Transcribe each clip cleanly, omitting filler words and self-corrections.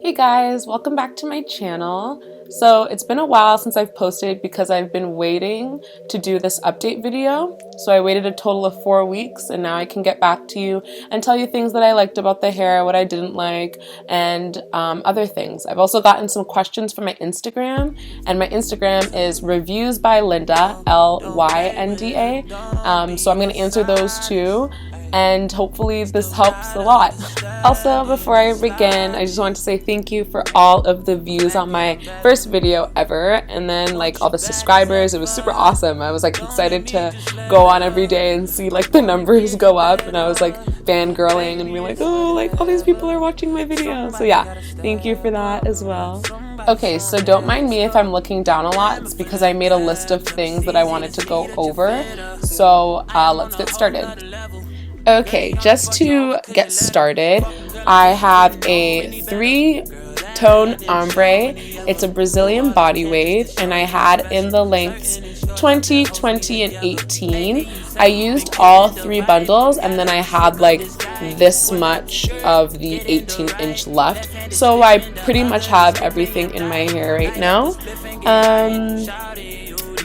Hey guys, welcome back to my channel. So it's been a while since I've posted because I've been waiting to do this update video. So I waited a total of 4 weeks and now I can get back to you and tell you things that I liked about the hair, what I didn't like, and other things. I've also gotten some questions from my Instagram, and my Instagram is reviews by Linda, Lynda. So I'm going to answer those too, and hopefully this helps a lot. Also, before I begin, I just want to say thank you for all of the views on my first video ever, and then like all the subscribers. It was super awesome. I was like excited to go on every day and see like the numbers go up, and I was like fangirling and being like, oh, like all these people are watching my video. So yeah, thank you for that as well. Okay, so don't mind me if I'm looking down a lot. It's because I made a list of things that I wanted to go over. So let's get started. Okay, just to get started, I have a 3-tone ombre. It's a Brazilian body wave, and I had in the lengths 20, 20, and 18. I used all 3 bundles, and then I had like this much of the 18-inch left. So I pretty much have everything in my hair right now.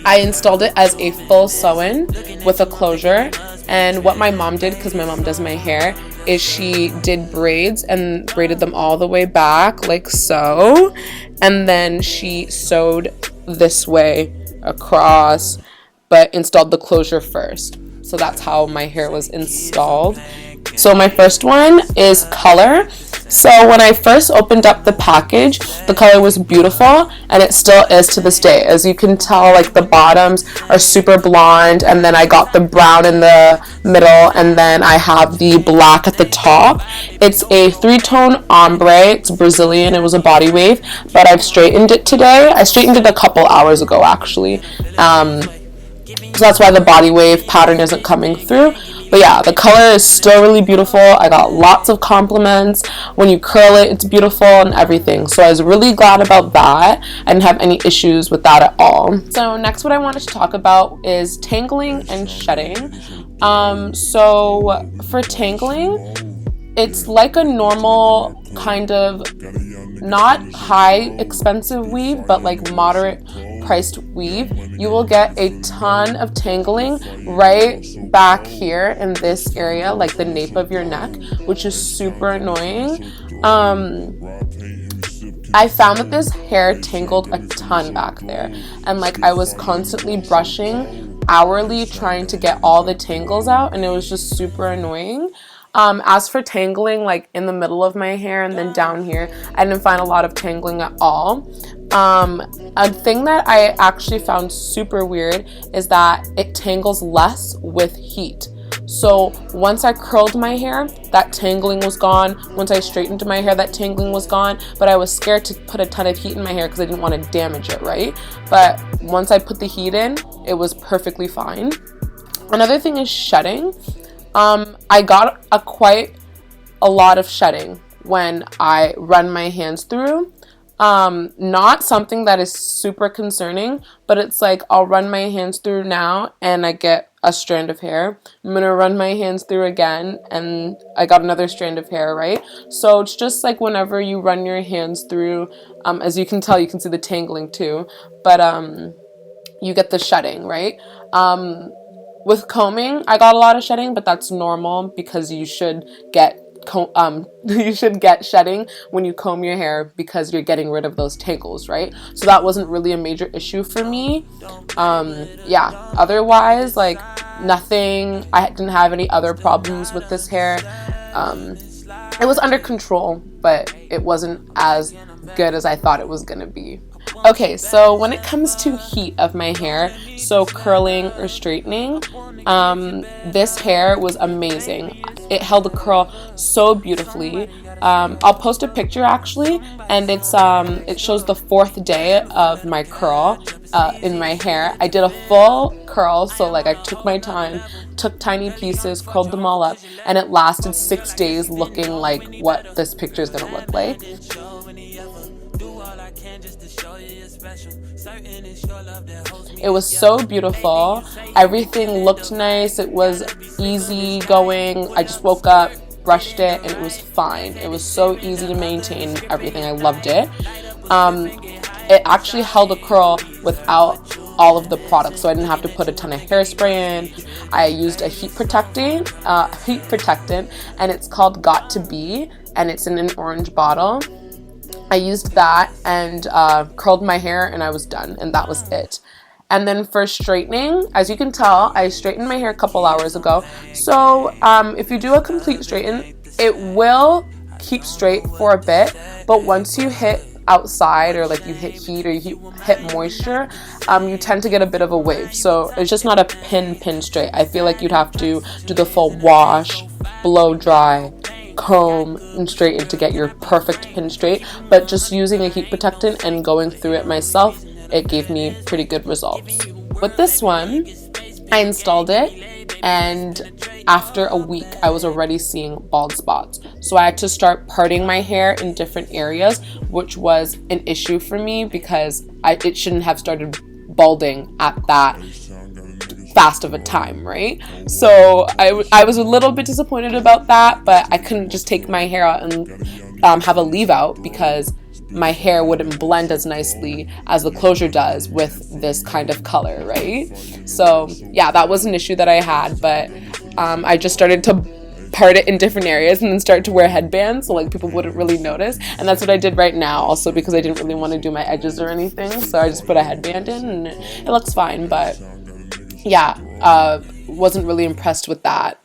I installed it as a full sew-in with a closure. And what my mom did, because my mom does my hair, is she did braids and braided them all the way back like so. And then she sewed this way across, but installed the closure first. So that's how my hair was installed. So my first one is color. So when I first opened up the package, the color was beautiful, and it still is to this day. As you can tell, like the bottoms are super blonde, and then I got the brown in the middle, and then I have the black at the top. It's a 3-tone ombre. It's Brazilian. It was a body wave, but I've straightened it today. I straightened it a couple hours ago, actually. So that's why the body wave pattern isn't coming through. But yeah, the color is still really beautiful. I got lots of compliments. When you curl it, it's beautiful and everything. So I was really glad about that. I didn't have any issues with that at all. So next, what I wanted to talk about is tangling and shedding. So for tangling, it's like a normal kind of not high expensive weave, but like moderate priced weave. You will get a ton of tangling right back here in this area, like the nape of your neck, which is super annoying. I found that this hair tangled a ton back there, and like I was constantly brushing hourly trying to get all the tangles out, and it was just super annoying. As for tangling, like in the middle of my hair and then down here, I didn't find a lot of tangling at all. A thing that I actually found super weird is that it tangles less with heat. So once I curled my hair, that tangling was gone. Once I straightened my hair, that tangling was gone. But I was scared to put a ton of heat in my hair because I didn't want to damage it, right? But once I put the heat in, it was perfectly fine. Another thing is shedding. I got quite a lot of shedding when I run my hands through. Not something that is super concerning, but it's like I'll run my hands through now and I get a strand of hair. I'm gonna run my hands through again and I got another strand of hair, right? So it's just like whenever you run your hands through, as you can tell, you can see the tangling too, but you get the shedding, right? With combing, I got a lot of shedding, but that's normal because you should get shedding when you comb your hair because you're getting rid of those tangles, right? So that wasn't really a major issue for me. Yeah, otherwise, like nothing. I didn't have any other problems with this hair. It was under control, but it wasn't as good as I thought it was gonna be. Okay, so when it comes to heat of my hair, so curling or straightening, this hair was amazing. It held a curl so beautifully. I'll post a picture actually, and it shows the 4th day of my curl in my hair. I did a full curl, so like I took my time, took tiny pieces, curled them all up, and it lasted 6 days looking like what this picture is gonna look like. It was so beautiful. Everything looked nice. It was easy going. I just woke up, brushed it, and it was fine. It was so easy to maintain, everything. I loved it. It actually held a curl without all of the products, so I didn't have to put a ton of hairspray in. I used a heat protectant, and it's called Got to Be, and it's in an orange bottle. I used that and curled my hair, and I was done, and that was it. And then for straightening, as you can tell, I straightened my hair a couple hours ago. So if you do a complete straighten, it will keep straight for a bit, but once you hit outside, or like you hit heat, or you hit moisture, you tend to get a bit of a wave. So it's just not a pin straight. I feel like you'd have to do the full wash, blow dry, comb, and straighten to get your perfect pin straight. But just using a heat protectant and going through it myself, it gave me pretty good results. With this one, I installed it, and after a week I was already seeing bald spots. So I had to start parting my hair in different areas, which was an issue for me because it shouldn't have started balding at that fast of a time, right? So I was a little bit disappointed about that, but I couldn't just take my hair out and have a leave out because my hair wouldn't blend as nicely as the closure does with this kind of color, right? So yeah, that was an issue that I had, but I just started to part it in different areas and then start to wear headbands so like people wouldn't really notice. And that's what I did right now, also because I didn't really want to do my edges or anything, so I just put a headband in and it looks fine. But yeah, wasn't really impressed with that.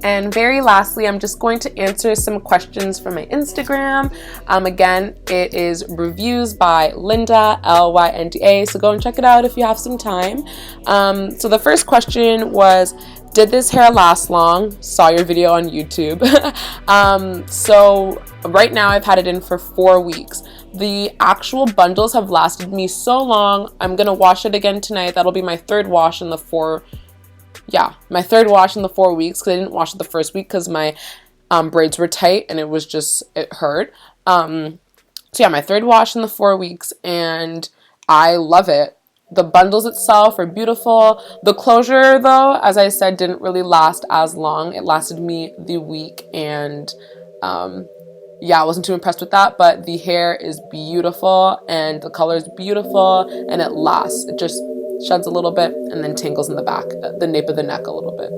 And very lastly, I'm just going to answer some questions from my Instagram. Again, it is reviews by Linda, Lynda, so go and check it out if you have some time. So the first question was, did this hair last long? Saw your video on YouTube. So right now I've had it in for 4 weeks. The actual bundles have lasted me so long. I'm gonna wash it again tonight. That'll be my third wash in the 4 weeks, because I didn't wash it the first week because my braids were tight and it hurt. So yeah, my third wash in the 4 weeks, and I love it. The bundles itself are beautiful. The closure, though, as I said, didn't really last as long. It lasted me the week, and yeah, I wasn't too impressed with that, but the hair is beautiful and the color is beautiful and it lasts. It just sheds a little bit and then tangles in the back, the nape of the neck a little bit.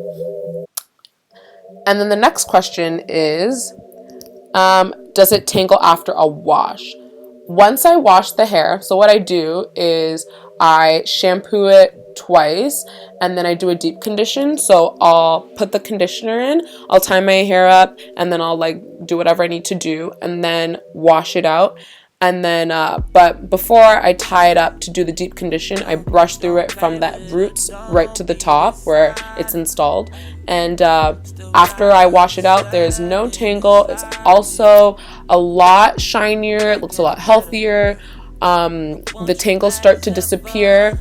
And then the next question is, does it tangle after a wash? Once I wash the hair, so what I do is I shampoo it twice and then I do a deep condition. So I'll put the conditioner in, I'll tie my hair up, and then I'll like do whatever I need to do and then wash it out. And then, but before I tie it up to do the deep condition, I brush through it from the roots right to the top where it's installed. And after I wash it out, there's no tangle. It's also a lot shinier. It looks a lot healthier. The tangles start to disappear.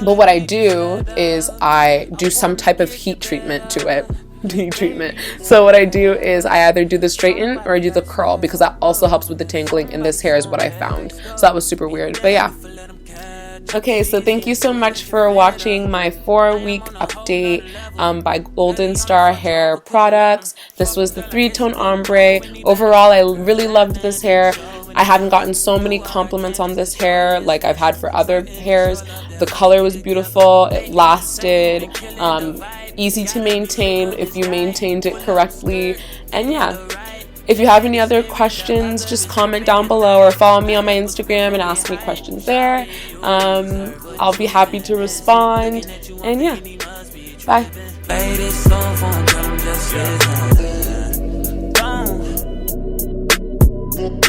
But what I do is I do some type of heat treatment to it. Heat treatment. So what I do is I either do the straighten or I do the curl, because that also helps with the tangling in this hair, is what I found. So that was super weird, but yeah. Okay, so thank you so much for watching my 4-week update by Golden Star Hair Products. This was the 3-tone ombre. Overall, I really loved this hair. I haven't gotten so many compliments on this hair like I've had for other hairs. The color was beautiful. It lasted. Easy to maintain if you maintained it correctly. And yeah, if you have any other questions, just comment down below or follow me on my Instagram and ask me questions there. I'll be happy to respond. And yeah, bye.